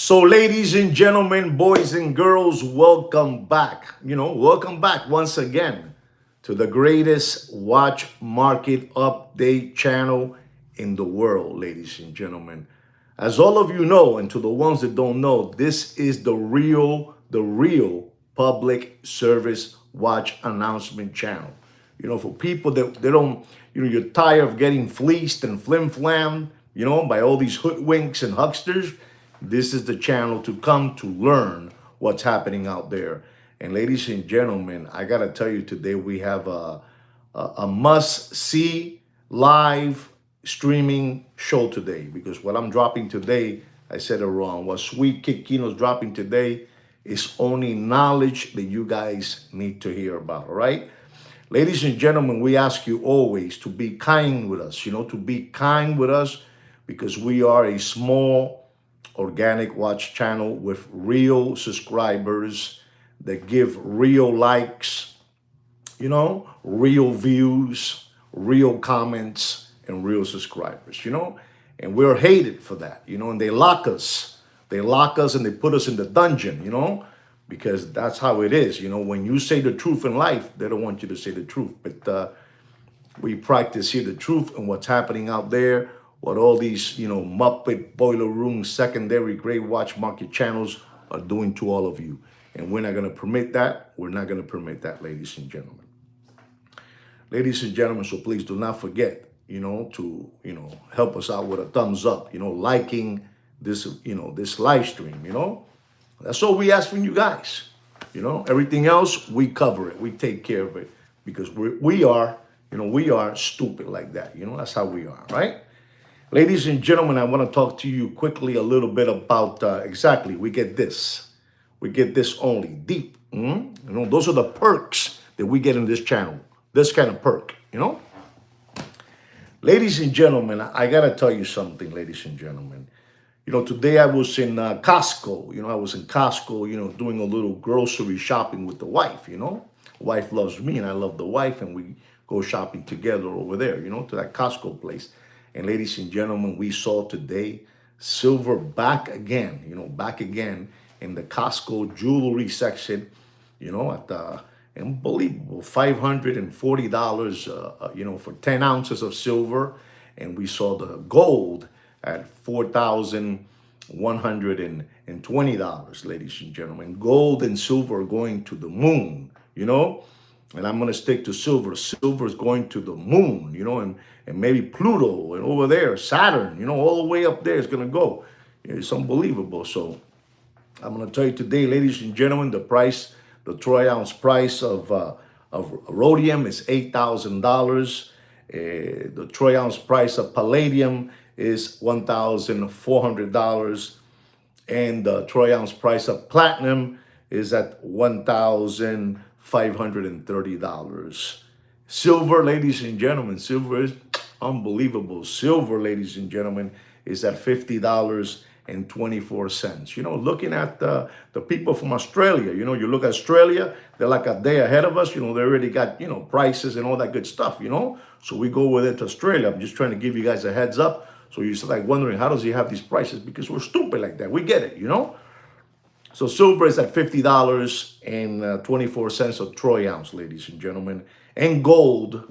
So, ladies and gentlemen, boys and girls, welcome back. Welcome back once again to the greatest watch market update channel in the world, ladies and gentlemen. As all of you know, and to the ones that don't know, this is the real public service watch announcement channel. For people that they don't, you're tired of getting fleeced and flim-flammed, by all these hoodwinks and hucksters. This is the channel to come to learn what's happening out there. And ladies and gentlemen, I gotta tell you today we have a must-see live streaming show today, because what I'm dropping today, I said it wrong. What Sweet Kikino's dropping today is only knowledge that you guys need to hear about, all right? Ladies and gentlemen, we ask you always to be kind with us, to be kind with us, because we are a small organic watch channel with real subscribers that give real likes, real views, real comments, and real subscribers, and we're hated for that, and they lock us. They lock us and they put us in the dungeon, because that's how it is. When you say the truth in life, they don't want you to say the truth. But we practice here the truth and what's happening out there, what all these, Muppet boiler room secondary gray watch market channels are doing to all of you. And we're not going to permit that. We're not going to permit that, ladies and gentlemen. Ladies and gentlemen, so please do not forget, to, help us out with a thumbs up, liking this, this live stream, That's all we ask from you guys. Everything else, we cover it. We take care of it, because we are stupid like that. That's how we are, right? Ladies and gentlemen, I want to talk to you quickly a little bit about exactly, we get this. We get this only, deep. Those are the perks that we get in this channel. This kind of perk, Ladies and gentlemen, I got to tell you something, ladies and gentlemen. Today I was in Costco. I was in Costco, doing a little grocery shopping with the wife, Wife loves me and I love the wife, and we go shopping together over there, to that Costco place. And ladies and gentlemen, we saw today silver back again, back again in the Costco jewelry section, at the unbelievable $540, for 10 ounces of silver. And we saw the gold at $4,120, ladies and gentlemen. Gold and silver are going to the moon, and I'm going to stick to silver. Silver is going to the moon, and maybe Pluto, and over there, Saturn, all the way up there is going to go. It's unbelievable. So I'm going to tell you today, ladies and gentlemen, the troy ounce price of rhodium is $8,000. The troy ounce price of palladium is $1,400. And the troy ounce price of platinum is at $1,530. Silver, ladies and gentlemen, silver is unbelievable. Silver, ladies and gentlemen, is at $50.24. Looking at the people from Australia, you look at Australia, they're like a day ahead of us. They already got, prices and all that good stuff, So we go with it to Australia. I'm just trying to give you guys a heads up. So you're like wondering, how does he have these prices? Because we're stupid like that. We get it, So silver is at $50.24 a troy ounce, ladies and gentlemen. And gold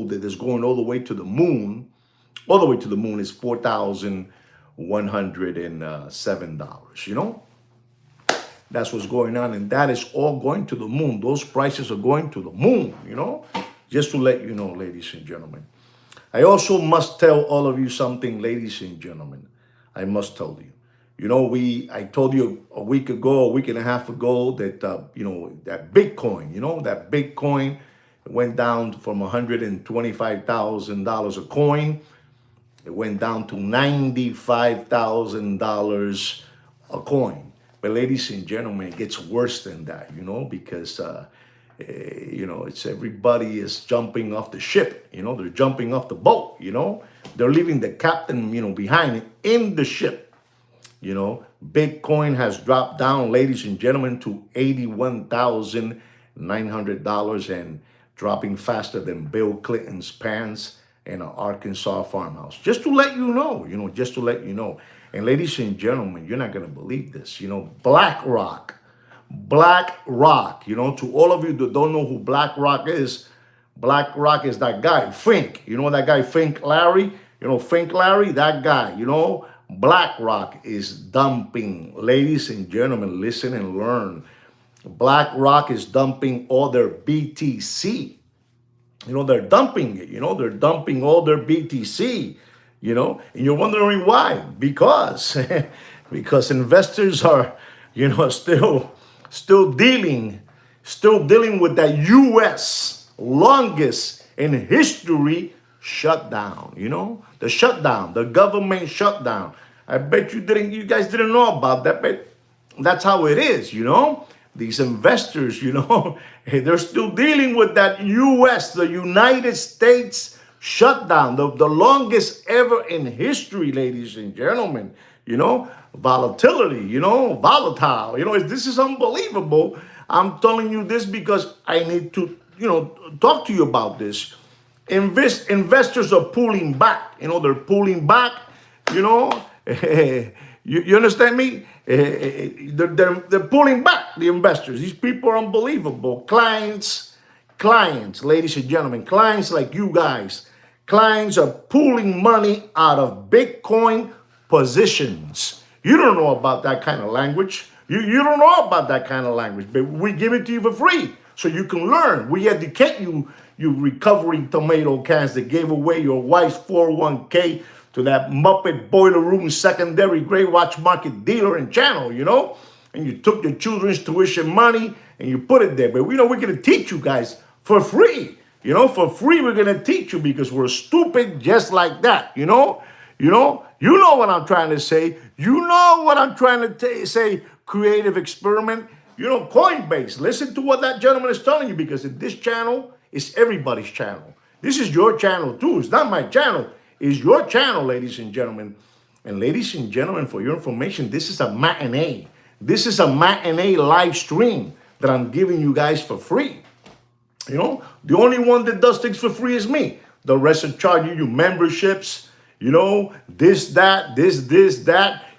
that is going all the way to the moon, is $4,107, That's what's going on, and that is all going to the moon. Those prices are going to the moon, Just to let you know, ladies and gentlemen. I also must tell all of you something, ladies and gentlemen. I must tell you. I told you a week and a half ago that, that Bitcoin, that Bitcoin went down from $125,000 a coin. It went down to $95,000 a coin. But ladies and gentlemen, it gets worse than that, because, it's everybody is jumping off the ship, they're jumping off the boat, they're leaving the captain, behind in the ship. Bitcoin has dropped down, ladies and gentlemen, to $81,900 and dropping faster than Bill Clinton's pants in an Arkansas farmhouse. Just to let you know, just to let you know. And ladies and gentlemen, you're not going to believe this. BlackRock, to all of you that don't know who BlackRock is that guy, Fink. You know that guy, Fink Larry? Fink Larry, that guy, BlackRock is dumping. Ladies and gentlemen, listen and learn. BlackRock is dumping all their BTC. They're dumping it. They're dumping all their BTC. And you're wondering why? Because because investors are, still dealing with that U.S. longest in history shutdown. The shutdown, the government shutdown. I bet you guys didn't know about that, but that's how it is. These investors, they're still dealing with that U.S., the United States shutdown, the longest ever in history, ladies and gentlemen. Volatility, volatile. This is unbelievable. I'm telling you this because I need to, talk to you about this. Investors are pulling back. They're pulling back. You understand me? They're pulling back, the investors. These people are unbelievable. Clients, ladies and gentlemen, clients like you guys, clients are pulling money out of Bitcoin positions. You don't know about that kind of language. You don't know about that kind of language, but we give it to you for free so you can learn. We educate you, you recovering tomato cans that gave away your wife's 401k to that Muppet boiler room secondary gray watch market dealer and channel, and you took your children's tuition money and you put it there. But we're going to teach you guys for free. For free, we're going to teach you because we're stupid just like that. You know what I'm trying to say. You know what I'm trying to say, creative experiment. Coinbase. Listen to what that gentleman is telling you, because this channel is everybody's channel. This is your channel too. It's not my channel. It's your channel, ladies and gentlemen. And ladies and gentlemen, for your information, this is a matinee. This is a matinee live stream that I'm giving you guys for free. The only one that does things for free is me. The rest are charging you memberships, this, that.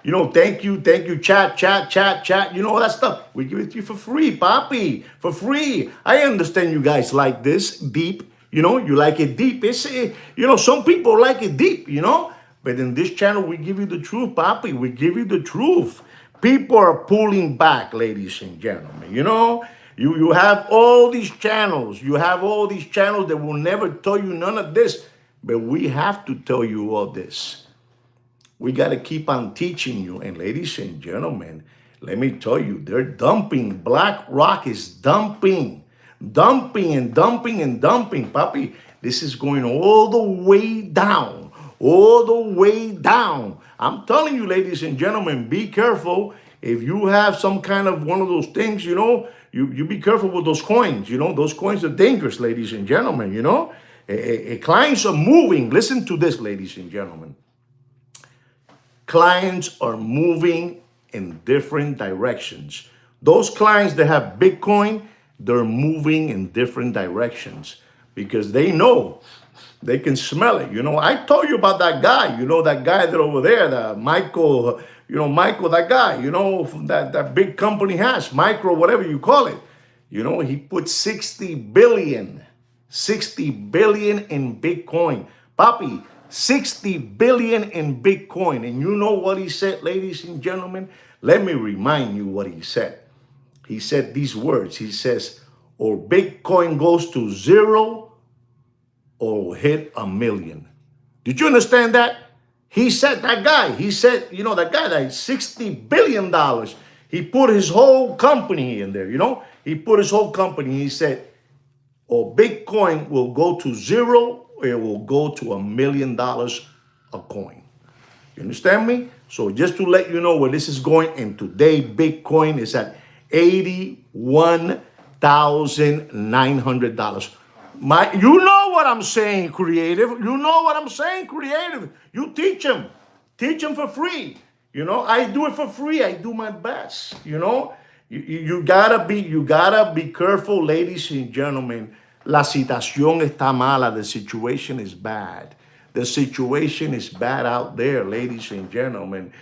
Thank you, chat, all that stuff. We give it to you for free, papi, for free. I understand you guys like this deep. You like it deep. It's, some people like it deep, But in this channel, we give you the truth, papi. We give you the truth. People are pulling back, ladies and gentlemen. You have all these channels. You have all these channels that will never tell you none of this. But we have to tell you all this. We got to keep on teaching you. And ladies and gentlemen, let me tell you, they're dumping. BlackRock is dumping. Dumping, papi. This is going all the way down. I'm telling you, ladies and gentlemen, be careful. If you have some kind of one of those things, you be careful with those coins. Those coins are dangerous, ladies and gentlemen, clients are moving. Listen to this, ladies and gentlemen. Clients are moving in different directions. Those clients that have Bitcoin, they're moving in different directions because they know, they can smell it. I told you about that guy, that guy that over there, the Michael, that guy, that big company has, micro, whatever you call it. He put 60 billion in Bitcoin. Papi, 60 billion in Bitcoin. And you know what he said, ladies and gentlemen? Let me remind you what he said. He said these words. He says, or Bitcoin goes to zero or hit 1 million. Did you understand that? He said, that guy, that guy that $60 billion. He put his whole company in there, He put his whole company. He said, or Bitcoin will go to zero, or it will go to $1 million a coin. You understand me? So just to let you know where this is going, and today Bitcoin is at $81,900. You know what I'm saying, creative. You know what I'm saying, creative. You teach them. Teach them for free. I do it for free. I do my best. You gotta be careful, ladies and gentlemen. La situación está mala. The situation is bad. The situation is bad out there, ladies and gentlemen.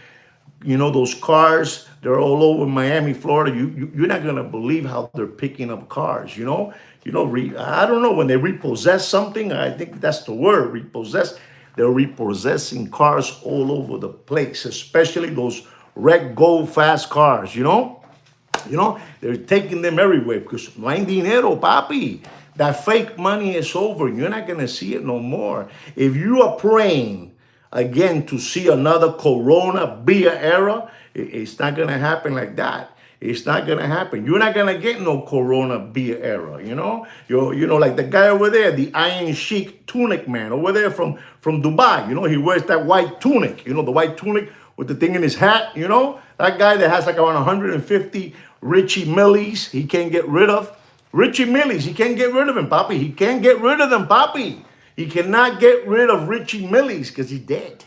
those cars, they're all over Miami, Florida. You're not gonna believe how they're picking up cars. I don't know, when they repossess something. I think that's the word, repossess. They're repossessing cars all over the place, especially those red gold fast cars. They're taking them everywhere because no hay dinero, papi. That fake money is over. You're not going to see it no more. If you are praying again to see another Corona beer era, it's not going to happen like that. It's not going to happen. You're not going to get no Corona beer era, like the guy over there, the Iron Sheik tunic man over there from Dubai. He wears that white tunic, the white tunic with the thing in his hat, that guy that has like around 150 Richie Millies, he can't get rid of. Richie Millies, he can't get rid of him, papi. He can't get rid of them, papi. He cannot get rid of Richie Millies because he's dead.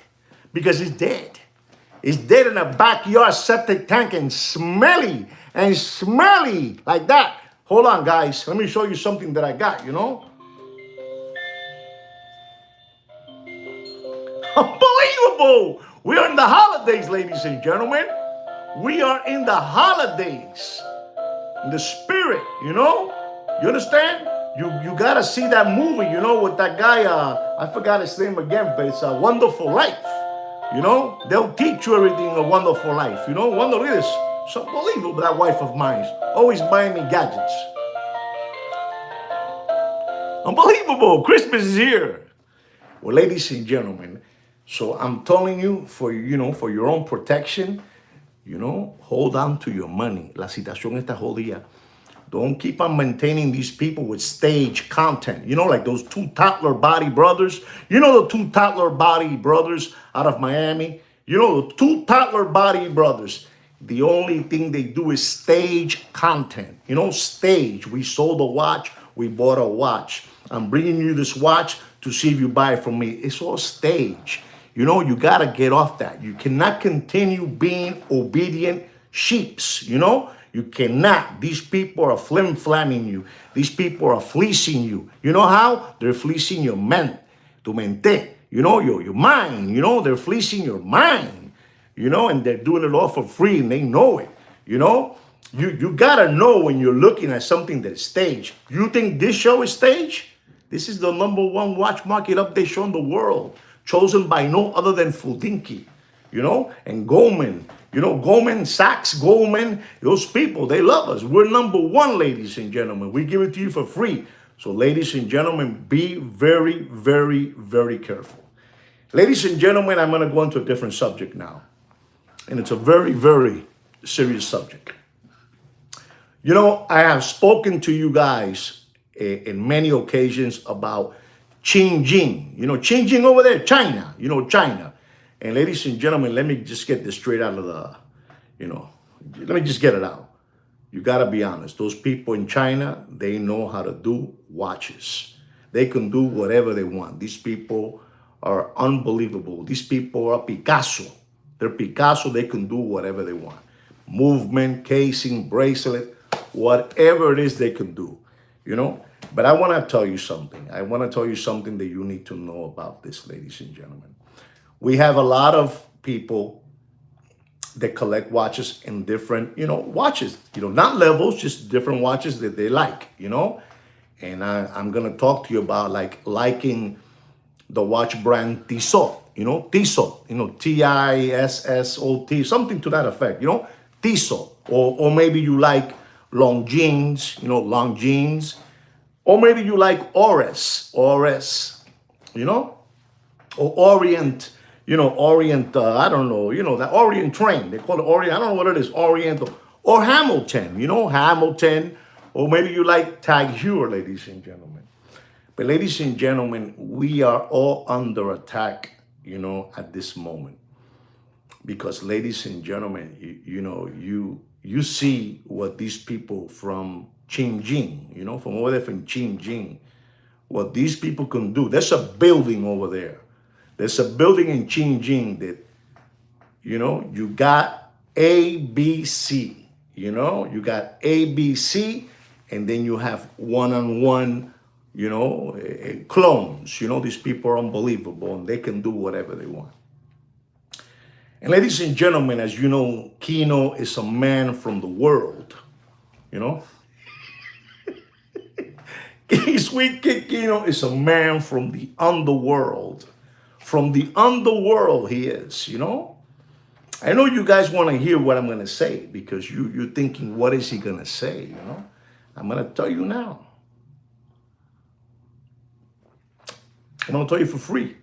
Because he's dead. He's dead in a backyard septic tank and smelly like that. Hold on, guys. Let me show you something that I got, Unbelievable. We are in the holidays, ladies and gentlemen. We are in the holidays. In the spirit, You understand? You gotta see that movie, with that guy, I forgot his name again, but it's A Wonderful Life. They'll teach you everything in A Wonderful Life. Wonder this. It's unbelievable, that wife of mine. Always buying me gadgets. Unbelievable. Christmas is here. Well, ladies and gentlemen, so I'm telling you, for your own protection, hold on to your money. La situación está jodida. Don't keep on maintaining these people with stage content. Like those two toddler body brothers. The two toddler body brothers out of Miami. The two toddler body brothers. The only thing they do is stage content. Stage. We sold a watch. We bought a watch. I'm bringing you this watch to see if you buy it from me. It's all stage. You got to get off that. You cannot continue being obedient sheeps, You cannot. These people are flim-flamming you. These people are fleecing you. You know how? They're fleecing your tu mente, your mind. They're fleecing your mind, and they're doing it all for free, and they know it, You got to know when you're looking at something that's staged. You think this show is staged? This is the #1 watch market update show in the world, chosen by no other than Fudinki, and Goldman. Goldman Sachs, Goldman, those people, they love us. We're #1, ladies and gentlemen. We give it to you for free. So, ladies and gentlemen, be very, very, very careful. Ladies and gentlemen, I'm going to go into a different subject now. And it's a very, very serious subject. I have spoken to you guys in many occasions about Xinjiang. Xinjiang over there, China. China. And ladies and gentlemen, let me just get this straight out of let me just get it out. You got to be honest. Those people in China, they know how to do watches. They can do whatever they want. These people are unbelievable. These people are Picasso. They're Picasso. They can do whatever they want. Movement, casing, bracelet, whatever it is they can do, But I want to tell you something. I want to tell you something that you need to know about this, ladies and gentlemen. We have a lot of people that collect watches in different, watches, not levels, just different watches that they like, And I'm going to talk to you about liking the watch brand Tissot, Tissot, Tissot, something to that effect, Tissot. Or maybe you like long jeans, long jeans. Or maybe you like Ores, or Orient, Orient, I don't know, the Orient train. They call it Orient. I don't know what it is, Orient or Hamilton, Hamilton. Or maybe you like Tag Heuer, ladies and gentlemen. But ladies and gentlemen, we are all under attack, at this moment. Because ladies and gentlemen, you see what these people from Xinjiang, from over there from Xinjiang, what these people can do. There's a building over there. There's a building in Xinjiang that, you got ABC, you got ABC, and then you have one-on-one, clones. These people are unbelievable, and they can do whatever they want. And ladies and gentlemen, as you know, Kino is a man from the world. You know, Sweet Kid Kino is a man from the underworld. From the underworld, he is. You know, I know you guys want to hear what I'm going to say because you're thinking, what is he going to say? You know, I'm going to tell you now. I'm going to tell you for free.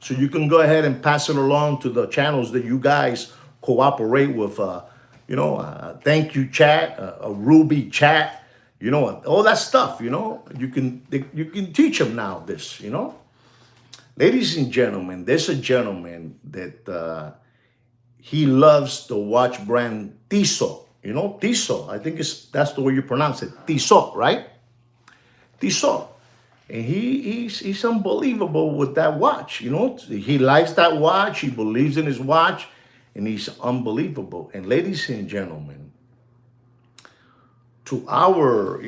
So you can go ahead and pass it along to the channels that you guys cooperate with. Thank you chat, a Ruby chat, all that stuff. You can teach them now this. Ladies and gentlemen, there's a gentleman that he loves the watch brand Tissot. Tissot. I think that's the way you pronounce it. Tissot, right? Tissot. And he's unbelievable with that watch. He likes that watch. He believes in his watch, and he's unbelievable. And ladies and gentlemen, to our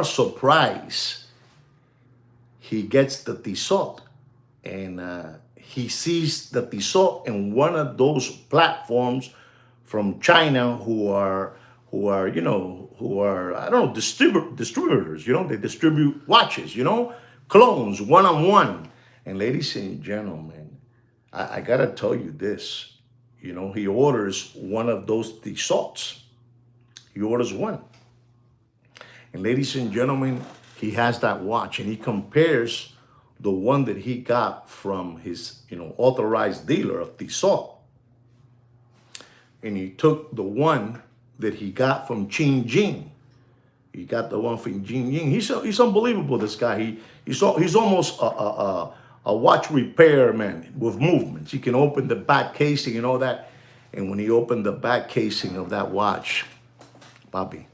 surprise, he gets the Tissot, and he sees the Tissot in one of those platforms from China who are I don't know, distributors. They distribute watches. Clones, one-on-one. And ladies and gentlemen, I gotta tell you this. He orders one of those Tissots. He orders one. And ladies and gentlemen, he has that watch, and he compares the one that he got from his authorized dealer of Tissot, and he took the one that he got from Chyna. He got the one from Chyna. He's unbelievable. This guy. He's almost a watch repairman with movements. He can open the back casing and all that. And when he opened the back casing of that watch, Bobby,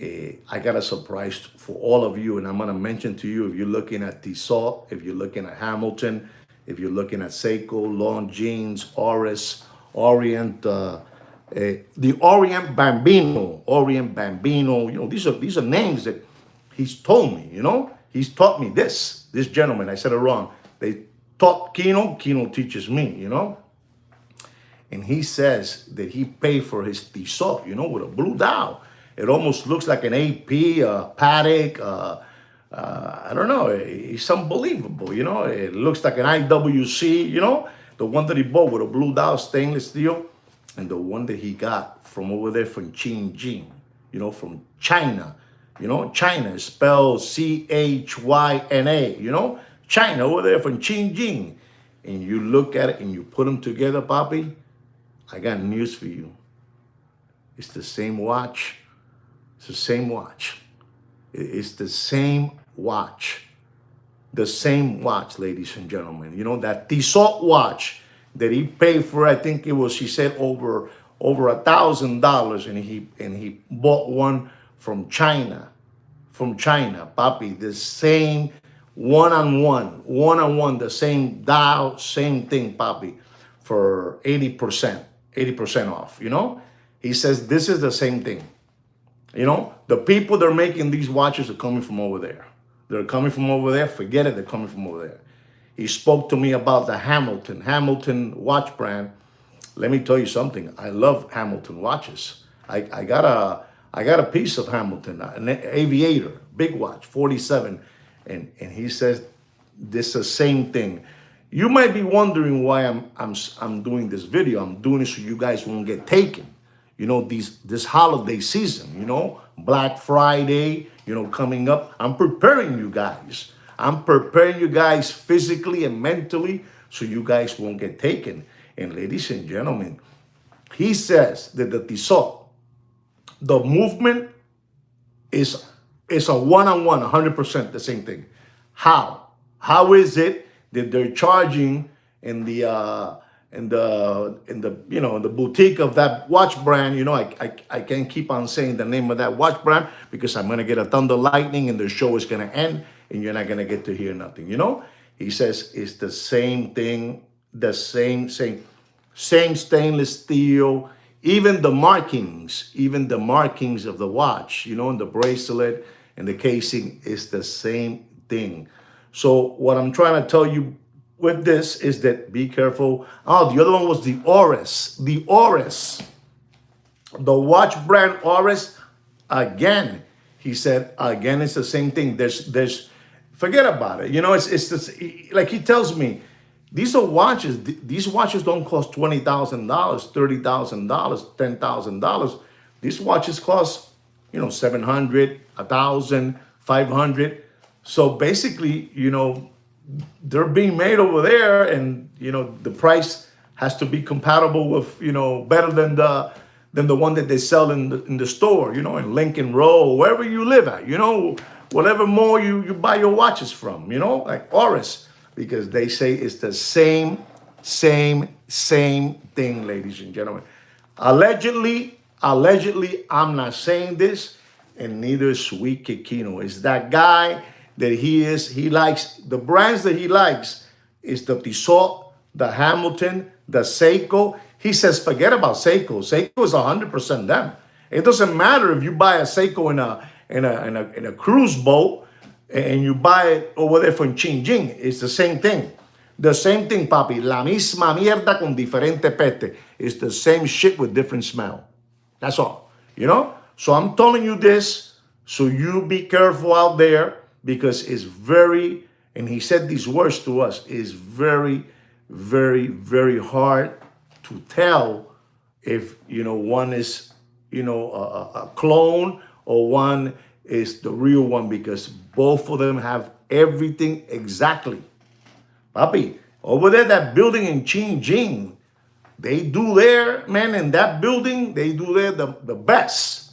I got a surprise for all of you, and I'm gonna mention to you, if you're looking at Tissot, if you're looking at Hamilton, if you're looking at Seiko, Longines, Oris, Orient. The Orient Bambino, these are names that he's told me, he's taught me this gentleman, I said it wrong. They taught Kino teaches me, and he says that he paid for his Tissot, with a blue dial. It almost looks like an AP, Patek, I don't know, it's unbelievable, it looks like an IWC, the one that he bought with a blue dial, stainless steel. And the one that he got from over there from Chyna, from China. China is spelled Chyna, China over there from Chyna. And you look at it and you put them together, Bobby, I got news for you. It's the same watch. It's the same watch. It's the same watch. The same watch, ladies and gentlemen. That Tissot watch that he paid for, I think it was, he said over $1,000, and he bought one from China, Papi, the same one-on-one, the same dial, same thing, Papi, for 80% off. He says this is the same thing. The people that are making these watches are coming from over there. They're coming from over there. Forget it. They're coming from over there. He spoke to me about the Hamilton watch brand. Let me tell you something. I love Hamilton watches. I got a piece of Hamilton, an Aviator, big watch, 47, and he says this is the same thing. You might be wondering why I'm doing this video. I'm doing it so you guys won't get taken. This holiday season. Black Friday. Coming up. I'm preparing you guys. I'm preparing you guys physically and mentally so you guys won't get taken. And ladies and gentlemen, he says that the Tissot, the movement is a one-on-one, 100% the same thing. How? How is it that they're charging in the boutique of that watch brand? I can't keep on saying the name of that watch brand because I'm gonna get a thunder lightning and the show is gonna end and you're not gonna get to hear nothing. He says it's the same thing, the same stainless steel, even the markings of the watch, and the bracelet and the casing is the same thing. So what I'm trying to tell you with this is that be careful. Oh, the other one was the Oris. The Oris. The watch brand Oris, again, he said, again, it's the same thing. Forget about it. You know, it's this, like he tells me, these are watches. These watches don't cost $20,000, $30,000, $10,000. These watches cost, 700, 1,000, 500. So basically, they're being made over there, and the price has to be compatible with better than the one that they sell in the store, in Lincoln Row, wherever you live at, whatever mall you buy your watches from, like Oris, because they say it's the same thing, ladies and gentlemen. Allegedly, I'm not saying this, and neither is Sweet Kikino. It's that guy that he is. He likes the brands that he likes is the Tissot, the Hamilton, the Seiko. He says, forget about Seiko. Seiko is 100% them. It doesn't matter if you buy a Seiko in a cruise boat and you buy it over there from Xinjiang. It's the same thing. The same thing, papi. La misma mierda con diferente peste. It's the same shit with different smell. That's all. So I'm telling you this, so you be careful out there, because it's very, and he said these words to us, is very, very, very hard to tell if, one is, a clone or one is the real one, because both of them have everything exactly. Papi, over there, that building in Xinjiang, they do there, man, in that building, they do there the best.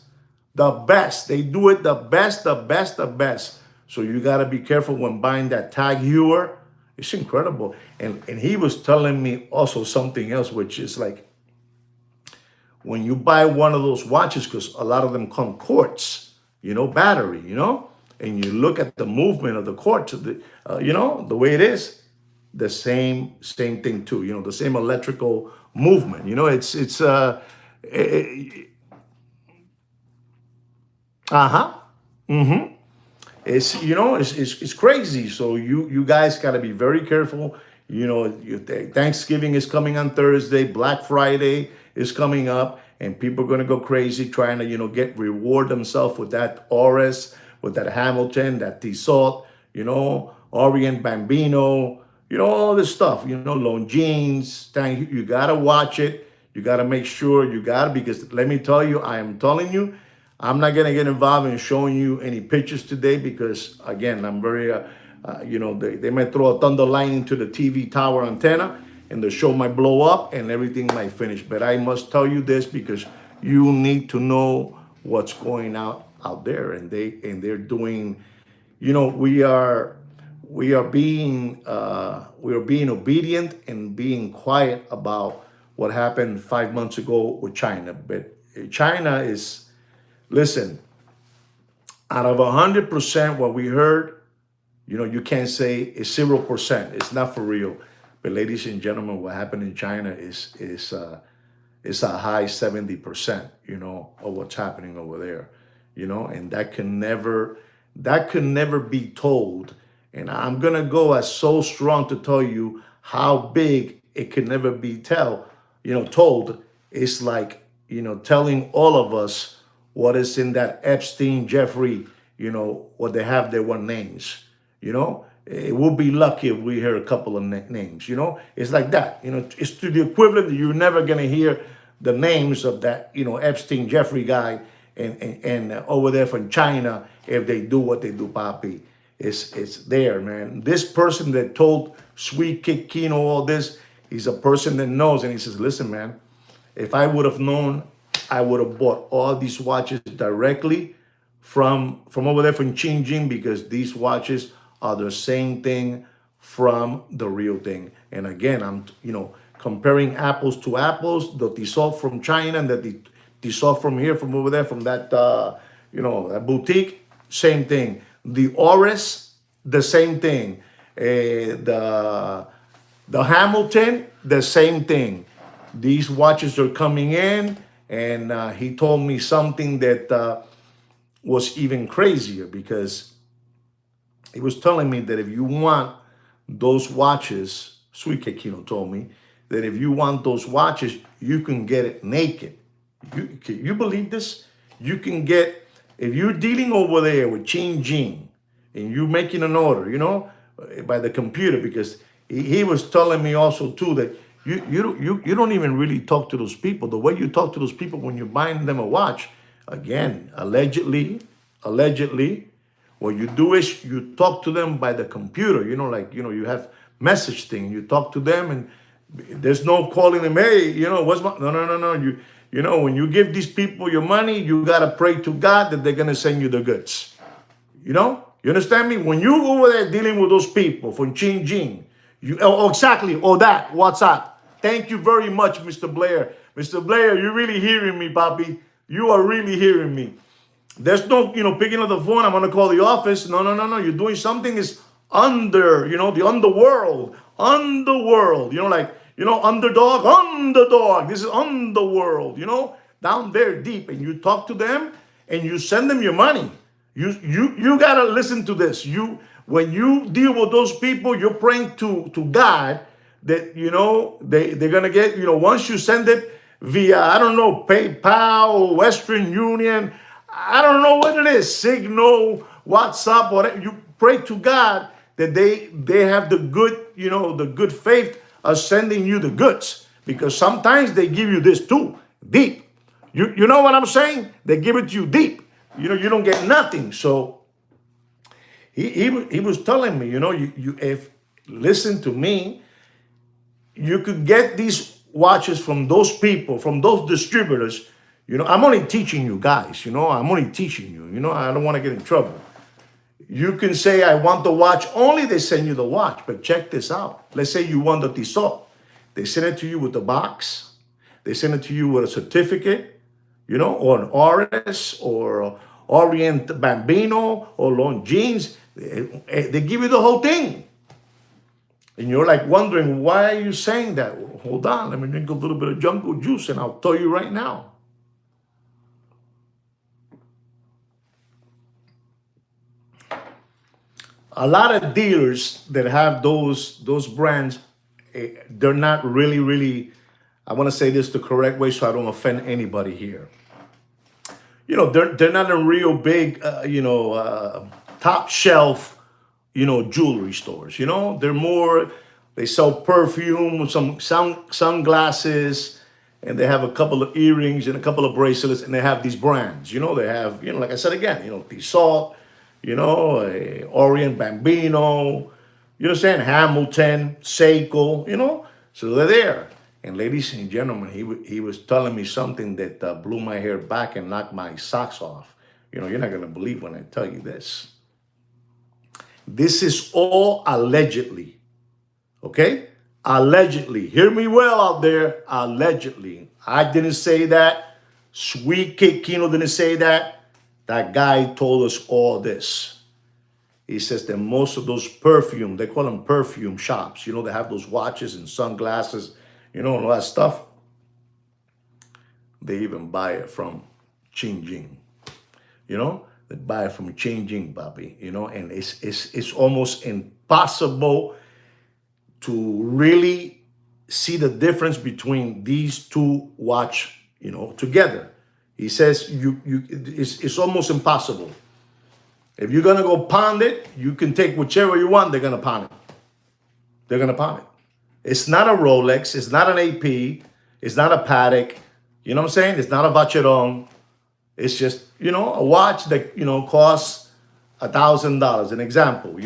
The best. They do it the best. So you got to be careful when buying that Tag Heuer. It's incredible. And he was telling me also something else, which is like, when you buy one of those watches, because a lot of them come quartz, battery, and you look at the movement of the quartz, the way it is, the same thing too, the same electrical movement, it's uh-huh. Mm-hmm. It's crazy. So you guys got to be very careful. Thanksgiving is coming on Thursday. Black Friday is coming up, and people are going to go crazy trying to reward themselves with that Oris, with that Hamilton, that Tissot, Orient Bambino, all this stuff. Longines. You got to watch it. You got to make sure because let me tell you, I am telling you, I'm not going to get involved in showing you any pictures today, because, again, I'm very, they might throw a thunder lightning to the TV tower antenna, and the show might blow up and everything might finish. But I must tell you this, because you need to know what's going out there. And they're doing, we are being obedient and being quiet about what happened 5 months ago with China. But China is, listen, out of 100%, what we heard, you can't say it's 0%. It's not for real. But ladies and gentlemen, what happened in China is a high 70%, of what's happening over there, and that can never be told. And I'm gonna go as so strong to tell you how big it can never be told. It's like, telling all of us what is in that Epstein, Jeffrey, what they have their one names, It will be lucky if we hear a couple of names, It's like that, It's to the equivalent that you're never going to hear the names of that, Epstein, Jeffrey guy and over there from China if they do what they do, papi. It's there, man. This person that told Sweet Kid Kino all this, he's a person that knows, and he says, listen, man, if I would have known, I would have bought all these watches directly from over there from Xinjiang, because these watches are the same thing from the real thing. And again, I'm comparing apples to apples, the Tissot from China and the Tissot from here, from over there, from that that boutique, same thing. The Oris, the same thing. The Hamilton, the same thing. These watches are coming in. And he told me something that was even crazier, because he was telling me that if you want those watches, Sweet Kekino told me that if you want those watches, you can get it naked. You believe this? You can get, if you're dealing over there with Chin Jing and you're making an order, by the computer, because he was telling me also too that you don't even really talk to those people. The way you talk to those people when you're buying them a watch, again, allegedly, what you do is you talk to them by the computer, you have message thing. You talk to them and there's no calling them, hey, what's my, no. When you give these people your money, you got to pray to God that they're going to send you the goods. You understand me? When you over there dealing with those people from Chin Jing, exactly, that, what's up? Thank you very much, Mr. Blair. Mr. Blair, you're really hearing me, Bobby. You are really hearing me. There's no, picking up the phone, I'm going to call the office. No. You're doing something is under, the underworld, underdog. This is underworld, down there deep. And you talk to them and you send them your money. You got to listen to this. When you deal with those people, you're praying to God that, they're going to get, once you send it via, I don't know, PayPal, Western Union, I don't know what it is, Signal, WhatsApp, whatever. You pray to God that they have the good, the good faith of sending you the goods. Because sometimes they give you this too, deep. You know what I'm saying? They give it to you deep. You don't get nothing. So he was telling me, if listen to me, you could get these watches from those people, from those distributors. I'm only teaching you guys, I'm only teaching you, I don't want to get in trouble. You can say, I want the watch only, they send you the watch. But check this out. Let's say you want the Tissot. They send it to you with the box. They send it to you with a certificate, or an RS, or Orient Bambino, or Longines. They give you the whole thing. And you're like wondering, why are you saying that? Well, hold on, let me drink a little bit of jungle juice and I'll tell you right now. A lot of dealers that have those brands, they're not really, I want to say this the correct way so I don't offend anybody here. They're not a real big, top shelf, jewelry stores. They're more, they sell perfume, some sunglasses, and they have a couple of earrings and a couple of bracelets, and they have these brands. They have, like I said again, Tissot, Orient Bambino, saying Hamilton, Seiko, so they're there. And ladies and gentlemen, he was telling me something that blew my hair back and knocked my socks off. You're not going to believe when I tell you this. This is all allegedly, okay? Allegedly. Hear me well out there, allegedly. I didn't say that. Sweet Kid Kino didn't say that. That guy told us all this. He says that most of those perfume, they call them perfume shops, they have those watches and sunglasses, and all that stuff. They even buy it from Chin Jing. They buy it from Chin Jing, Bobby, and it's almost impossible to really see the difference between these two watch, together. He says it's almost impossible. If you're going to go pound it, you can take whichever you want, they're going to pound it. They're going to pound it. It's not a Rolex. It's not an AP. It's not a Patek. You know what I'm saying? It's not a Vacheron. It's just, a watch that, costs $1,000, an example,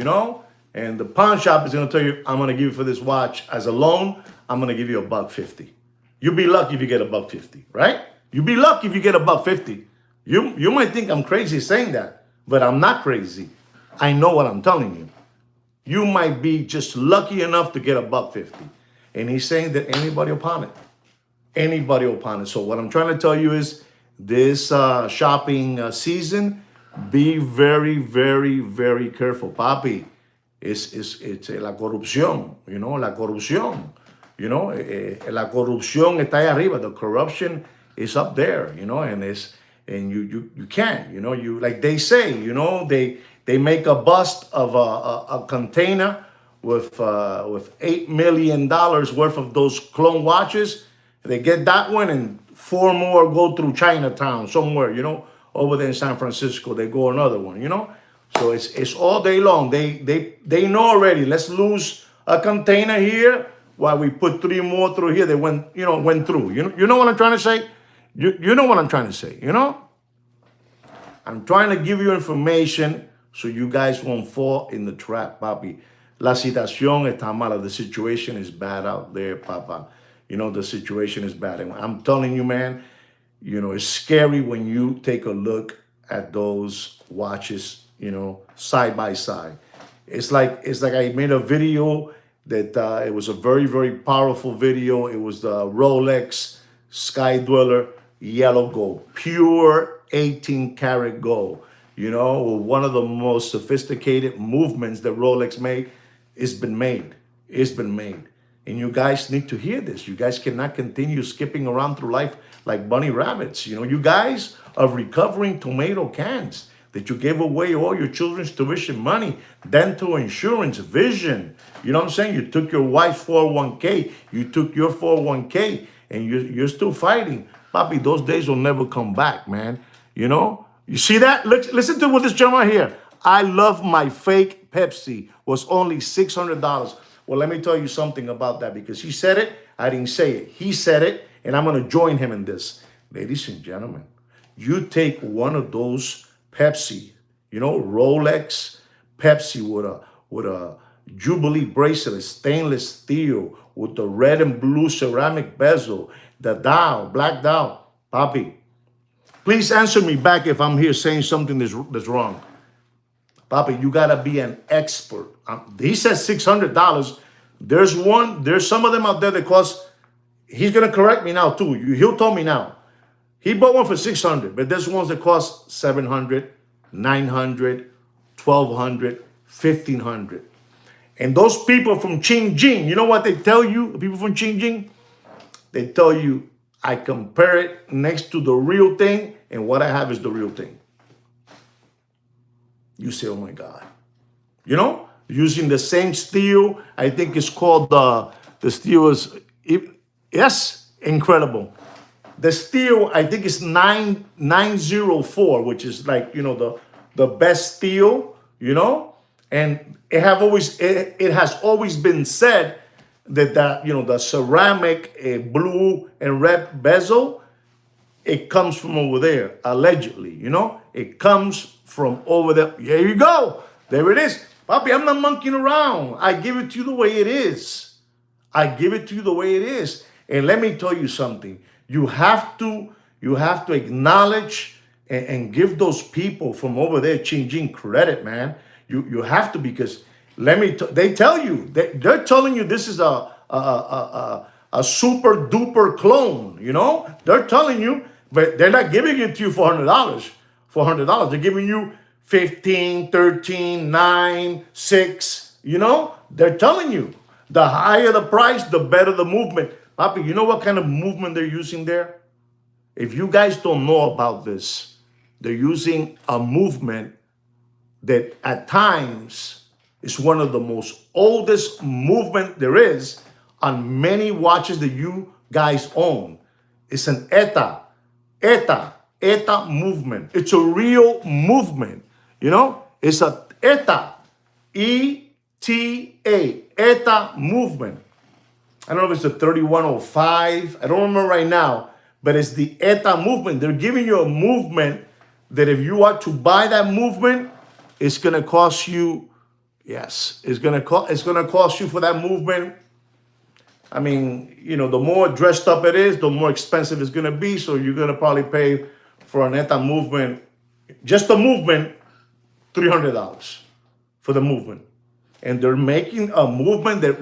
And the pawn shop is going to tell you, I'm going to give you for this watch as a loan, I'm going to give you $150. You'll be lucky if you get $150, right? You'll be lucky if you get $150. You might think I'm crazy saying that, but I'm not crazy. I know what I'm telling you. You might be just lucky enough to get $150. And he's saying that anybody will pawn it. Anybody will pawn it. So what I'm trying to tell you is this shopping season, be very, very, very careful. Papi, it's la corrupción, la corrupción. La corrupción está ahí arriba. The corruption is up there, and you can't, you like they say, they make a bust of a container with $8 million worth of those clone watches. They get that one, and four more go through Chinatown somewhere, over there in San Francisco. They go another one. So it's all day long. They know already. Let's lose a container here while we put three more through here. They went through. You know what I'm trying to say? You know what I'm trying to say. I'm trying to give you information so you guys won't fall in the trap, papi. La situación está mala. The situation is bad out there, papa. The situation is bad. And I'm telling you, man, it's scary when you take a look at those watches, side by side. It's like I made a video that it was a very, very powerful video. It was the Rolex Sky Dweller yellow gold, pure 18 karat gold. One of the most sophisticated movements that Rolex made. It's been made. And you guys need to hear this. You guys cannot continue skipping around through life like bunny rabbits. You guys are recovering tomato cans that you gave away all your children's tuition money, dental insurance, vision. You know what I'm saying? You took your wife's 401k, you took your 401k, and you're still fighting. Papi, those days will never come back, man. You see that? Listen to what this gentleman here. I love my fake Pepsi was only $600. Well, let me tell you something about that, because he said it, I didn't say it. He said it, and I'm going to join him in this. Ladies and gentlemen, you take one of those Pepsi, Rolex Pepsi with a Jubilee bracelet, stainless steel, with the red and blue ceramic bezel, the dial, black dial. Papi, please answer me back if I'm here saying something that's wrong. Papi, you gotta be an expert. He says $600. There's some of them out there that cost. He's gonna correct me now too. He'll tell me now. He bought one for $600, but there's ones that cost $700, $900, $1,200, $1,500. And those people from Xinjiang, you know what they tell you? The people from Xinjiang, they tell you, I compare it next to the real thing, and what I have is the real thing. You say, oh my God. Using the same steel. I think it's called the steel is, yes, incredible. The steel, I think it's 904, which is like, the best steel, and it has always been said that the ceramic blue and red bezel, it comes from over there, allegedly, it comes from over there. There you go. There it is. Papi, I'm not monkeying around. I give it to you the way it is. And let me tell you something. You have to acknowledge and give those people from over there, Xinjiang, credit, man. You have to, because they tell you, they're telling you this is a super duper clone, They're telling you, but they're not giving it to you for $100. They're giving you 15, 13, 9, 6, They're telling you, the higher the price, the better the movement. Papi, you know what kind of movement they're using there? If you guys don't know about this, they're using a movement that at times is one of the most oldest movement there is on many watches that you guys own. It's an ETA movement. It's a real movement. It's a ETA, E-T-A, ETA movement. I don't know if it's a 3105. I don't remember right now, but it's the ETA movement. They're giving you a movement that if you are to buy that movement, it's going to cost you, yes, it's going to cost you for that movement. I mean, the more dressed up it is, the more expensive it's going to be. So you're going to probably pay for an ETA movement, just the movement, $300 for the movement. And they're making a movement that,